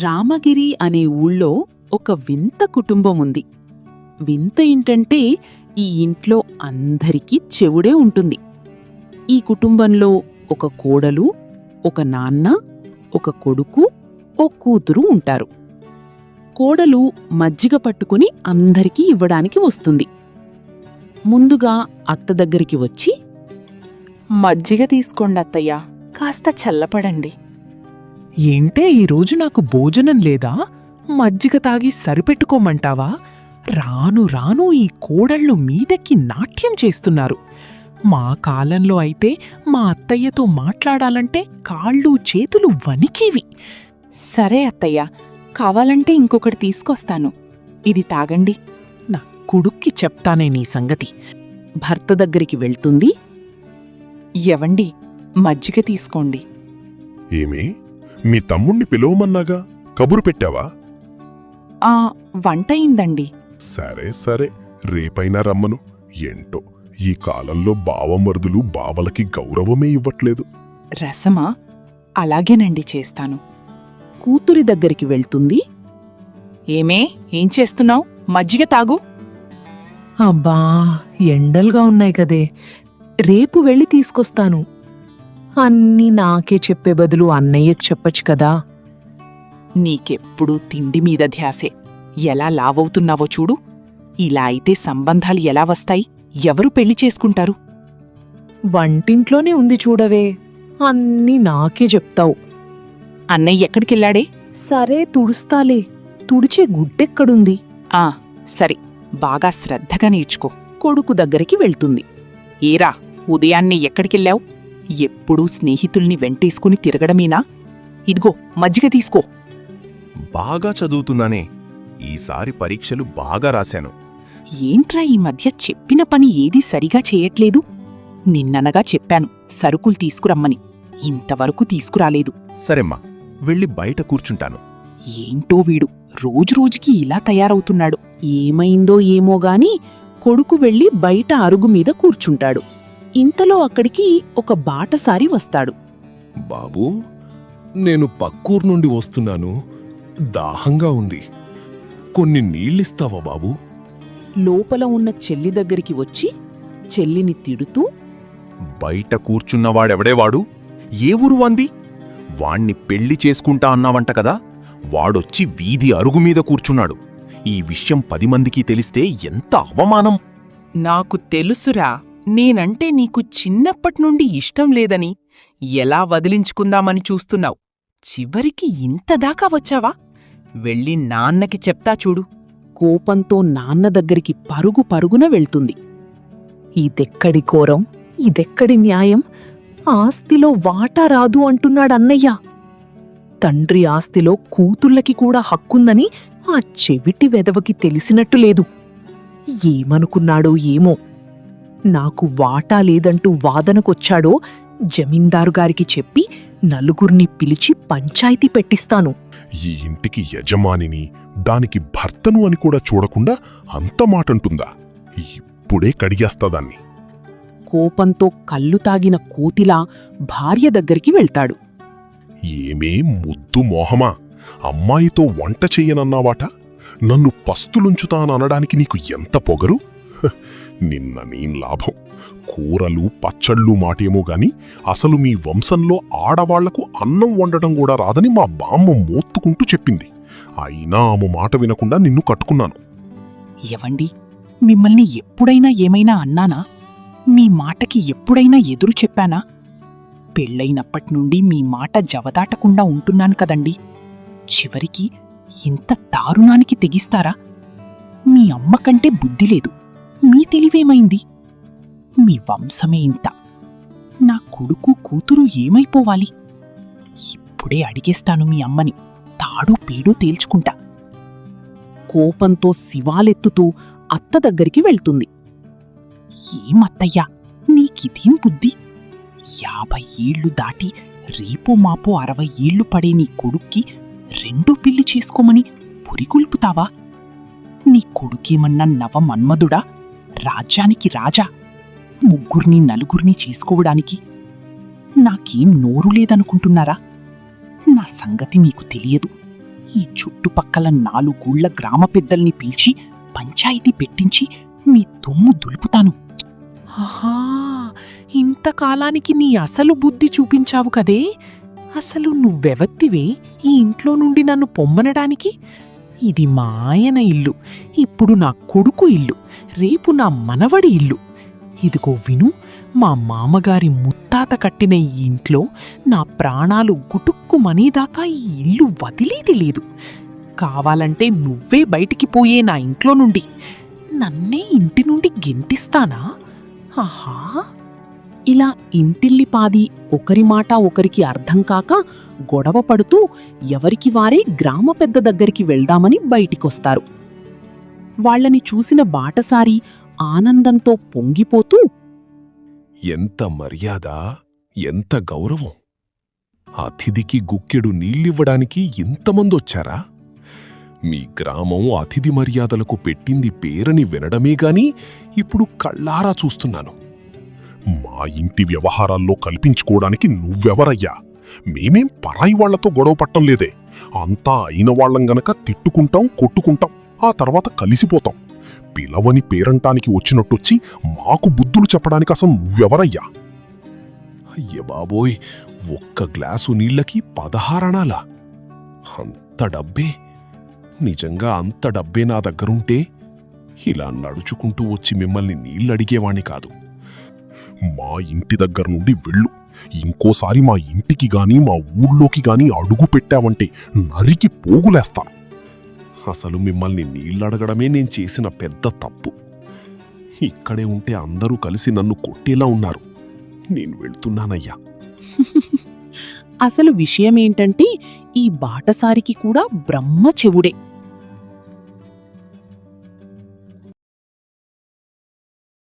రామగిరి అనే ఊళ్ళో ఒక వింత కుటుంబం ఉంది. వింత ఏంటంటే ఈ ఇంట్లో అందరికీ చెవుడే ఉంటుంది. ఈ కుటుంబంలో ఒక కోడలు, ఒక నాన్న, ఒక కొడుకు, ఓ కూతురు ఉంటారు. కోడలు మజ్జిగ పట్టుకుని అందరికీ ఇవ్వడానికి వస్తుంది. ముందుగా అత్త దగ్గరికి వచ్చి, మజ్జిగ తీసుకోండి అత్తయ్య, కాస్త చల్లపడండి. ఏంటే ఈరోజు నాకు భోజనం లేదా? మజ్జిగ తాగి సరిపెట్టుకోమంటావా? రాను రాను ఈ కోడళ్ళు మీదెక్కి నాట్యం చేస్తున్నారు. మా కాలంలో అయితే మా అత్తయ్యతో మాట్లాడాలంటే కాళ్ళు చేతులు వణికివి. సరే అత్తయ్య, కావాలంటే ఇంకొకటి తీసుకొస్తాను. ఇది తాగండి. నా కొడుక్కి చెప్తానే నీ సంగతి. భర్త దగ్గరికి వెళ్తుంది. ఎవండి, మజ్జిగ తీసుకోండి. ఏమే, మీ తమ్ముణ్ణి పిలవమన్నాగా, కబురు పెట్టావా? వంట అయిందండి. సరే సరే, రేపైనా రమ్మను. ఏంటో ఈ కాలంలో బావమరుదులు బావలకి గౌరవమే ఇవ్వట్లేదు. రసమా? అలాగేనండి, చేస్తాను. కూతురి దగ్గరికి వెళ్తుంది. ఏమే, ఏం చేస్తున్నావ్? మజ్జిగ తాగు. అబ్బా, ఎండలుగా ఉన్నాయి కదే, రేపు వెళ్ళి తీసుకొస్తాను. అన్నీ నాకే చెప్పే బదులు అన్నయ్యకు చెప్పచ్చు కదా. నీకెప్పుడూ తిండి మీద ధ్యాసే. ఎలా లావవుతున్నావో చూడు. ఇలా అయితే సంబంధాలు ఎలా వస్తాయి? ఎవరు పెళ్లి చేసుకుంటారు? వంటింట్లోనే ఉంది చూడవే, అన్నీ నాకే చెప్తావు. అన్నయ్య ఎక్కడికెళ్ళాడే? సరే తుడుస్తాలే, తుడిచే గుడ్డెక్కడుంది? సరే, బాగా శ్రద్ధగా నేర్చుకో. కొడుకు దగ్గరికి వెళ్తుంది. ఏరా, ఉదయాన్నే ఎక్కడికెళ్ళావు? ఎప్పుడూ స్నేహితుల్ని వెంటేసుకుని తిరగడమేనా? ఇదిగో మజ్జిగ తీసుకో. బాగా చదువుతున్నానే. ఈసారి పరీక్షలు బాగా రాశాను. ఏంట్రా ఈ మధ్య చెప్పిన పని ఏదీ సరిగా చేయట్లేదు? నిన్ననగా చెప్పాను సరుకులు తీసుకురమ్మని, ఇంతవరకు తీసుకురాలేదు. సరేమ్మా, వెళ్ళి బయట కూర్చుంటాను. ఏంటో వీడు రోజురోజుకి ఇలా తయారవుతున్నాడు. ఏమైందో ఏమోగాని కొడుకు వెళ్ళి బయట అరుగు మీద కూర్చుంటాడు. ఇంతలో అక్కడికి ఒక బాటసారి వస్తాడు. బాబూ, నేను పక్కూరు నుండి వస్తున్నాను. దాహంగా ఉంది. కొన్ని నీళ్ళిస్తావా బాబూ? లోపల ఉన్న చెల్లి దగ్గరికి వచ్చి చెల్లిని తిడుతూ, బయట కూర్చున్నవాడెవడేవాడు? ఏ ఊరు వాంది? వాణ్ణి పెళ్లి చేసుకుంటా అన్నావంట కదా, వాడొచ్చి వీధి అరుగుమీద కూర్చున్నాడు. ఈ విషయం 10 మందికి తెలిస్తే ఎంత అవమానం! నాకు తెలుసురా, నేనంటే నీకు చిన్నప్పట్నుండి ఇష్టం లేదని ఎలా వదిలించుకుందామని చూస్తున్నావు. చివరికి ఇంతదాకా వచ్చావా? వెళ్ళి నాన్నకి చెప్తా చూడు. కోపంతో నాన్న దగ్గరికి పరుగు పరుగున వెళ్తుంది. ఇదెక్కడి ఘోరం, ఇదెక్కడి న్యాయం? ఆస్తిలో వాటా రాదు అంటున్నాడన్నయ్య. తండ్రి ఆస్తిలో కూతుళ్ళకి కూడా హక్కుందని ఆ చెవిటి వెదవకి తెలిసినట్టు లేదు. ఏమనుకున్నాడో ఏమో. నాకు వాటా లేదంటూ వాదనకొచ్చాడో జమీందారుగారికి చెప్పి నలుగురిని పిలిచి పంచాయితీ పెట్టిస్తాను. ఈ ఇంటికి యజమానిని, దానికి భర్తను అని కూడా చూడకుండా అంత మాటంటుందా? ఇప్పుడే కడిగేస్తాదాన్ని. కోపంతో కళ్ళు తాగిన కోతిలా భార్య దగ్గరికి వెళ్తాడు. ఏమే ముద్దు మోహమా, అమ్మాయితో వంట చెయ్యనన్నావాట? నన్ను పస్తులుంచుతాననడానికి నీకు ఎంత పొగరు? నిన్న నేను లాభం. కూరలు పచ్చళ్ళు మాటేమో గాని అసలు మీ వంశంలో ఆడవాళ్లకు అన్నం వండటం కూడా రాదని మా బామ్మ మోత్తుకుంటూ చెప్పింది. అయినా ఆమె మాట వినకుండా నిన్ను కట్టుకున్నాను. ఎవండి, మిమ్మల్ని ఎప్పుడైనా ఏమైనా అన్నానా? మీ మాటకి ఎప్పుడైనా ఎదురు చెప్పానా? పెళ్లైనప్పట్నుండి మీ మాట జవదాటకుండా ఉంటున్నాను కదండి. చివరికి ఇంత దారుణానికి తెగిస్తారా? మీ అమ్మకంటే బుద్ధిలేదు, మీ తెలివేమైంది? మీ వంశమే ఇంత. నా కొడుకు కూతురు ఏమైపోవాలి? ఇప్పుడే అడిగేస్తాను మీ అమ్మని, తాడో పీడో తేల్చుకుంటా. కోపంతో శివాలెత్తుతూ అత్త దగ్గరికి వెళ్తుంది. ఏమత్తయ్యా, నీకిదేం బుద్ధి? 50 ఏళ్లు దాటి రేపో మాపో 60 ఏళ్లు పడే నీ కొడుక్కి 2 పెళ్లి చేసుకోమని పురికొల్పుతావా? నీ కొడుకేమన్నా నవమన్మధుడా? రాజ్యానికి రాజా? 3 నలుగురిని చేసుకోవడానికి? నాకేం నోరు లేదనుకుంటున్నారా? నా సంగతి మీకు తెలియదు. ఈ చుట్టుపక్కల 4 ఊళ్ళ గ్రామ పెద్దల్ని పిలిచి పంచాయితీ పెట్టించి మీ తొమ్ము దులుపుతాను. ఆహా, ఇంతకాలానికి నీ అసలు బుద్ధి చూపించావు కదే. అసలు నువ్వెవత్తివే ఈ ఇంట్లో నుండి నన్ను పొమ్మనడానికి? ఇది మా ఆయన ఇల్లు, ఇప్పుడు నా కొడుకు ఇల్లు, రేపు నా మనవడి ఇల్లు. ఇదిగో విను, మా మామగారి ముత్తాత కట్టిన ఈ ఇంట్లో నా ప్రాణాలు గుటుక్కుమనేదాకా ఈ ఇల్లు వదిలేది లేదు. కావాలంటే నువ్వే బయటికి పోయే నా ఇంట్లో నుండి. నన్నే ఇంటి నుండి గెంటిస్తానా? ఆహా! ఇలా ఇంటిల్లిపాది ఒకరి మాట ఒకరికి అర్థం కాక గొడవ పడుతూ ఎవరికి వారే గ్రామ పెద్ద దగ్గరికి వెళ్దామని బయటికొస్తారు. వాళ్ళని చూసిన బాటసారి ఆనందంతో పొంగిపోతూ, ఎంత మర్యాద, ఎంత గౌరవం! అతిథికి గుక్కెడు నీళ్ళివ్వడానికి ఇంతమందొచ్చారా? మీ గ్రామం అతిథి మర్యాదలకు పెట్టింది పేరని వినడమే గాని ఇప్పుడు కళ్ళారా చూస్తున్నాను. మా ఇంటి వ్యవహారాల్లో కల్పించుకోవడానికి నువ్వెవరయ్యా? మేమేం పరాయి వాళ్లతో గొడవ పట్టం లేదే. అంతా అయిన వాళ్ళం గనక తిట్టుకుంటాం, కొట్టుకుంటాం, ఆ తర్వాత కలిసిపోతాం. పిలవని పేరంటానికి వచ్చినట్టొచ్చి మాకు బుద్ధులు చెప్పడానికి అసలు నువ్వెవరయ్యా? అయ్య బాబోయ్, ఒక్క గ్లాసు నీళ్ళకి 16 అణాలా? అంత డబ్బే? నిజంగా అంత డబ్బే నా దగ్గరుంటే ఇలా నడుచుకుంటూ వచ్చి మిమ్మల్ని నీళ్ళడిగేవాణ్ణి కాదు. మా ఇంటి దగ్గర నుండి వెళ్ళు. ఇంకోసారి మా ఇంటికి గాని మా ఊళ్ళోకి గాని అడుగు పెట్టావంటే నరికి పోగులేస్తాను. అసలు మిమ్మల్ని నీళ్ళడగడమే నేను చేసిన పెద్ద తప్పు. ఇక్కడే ఉంటే అందరూ కలిసి నన్ను కొట్టేలా ఉన్నారు. నేను వెళ్తున్నానయ్యా. అసలు విషయమేంటంటే ఈ బాటసారికి కూడా బ్రహ్మ చెవుడే.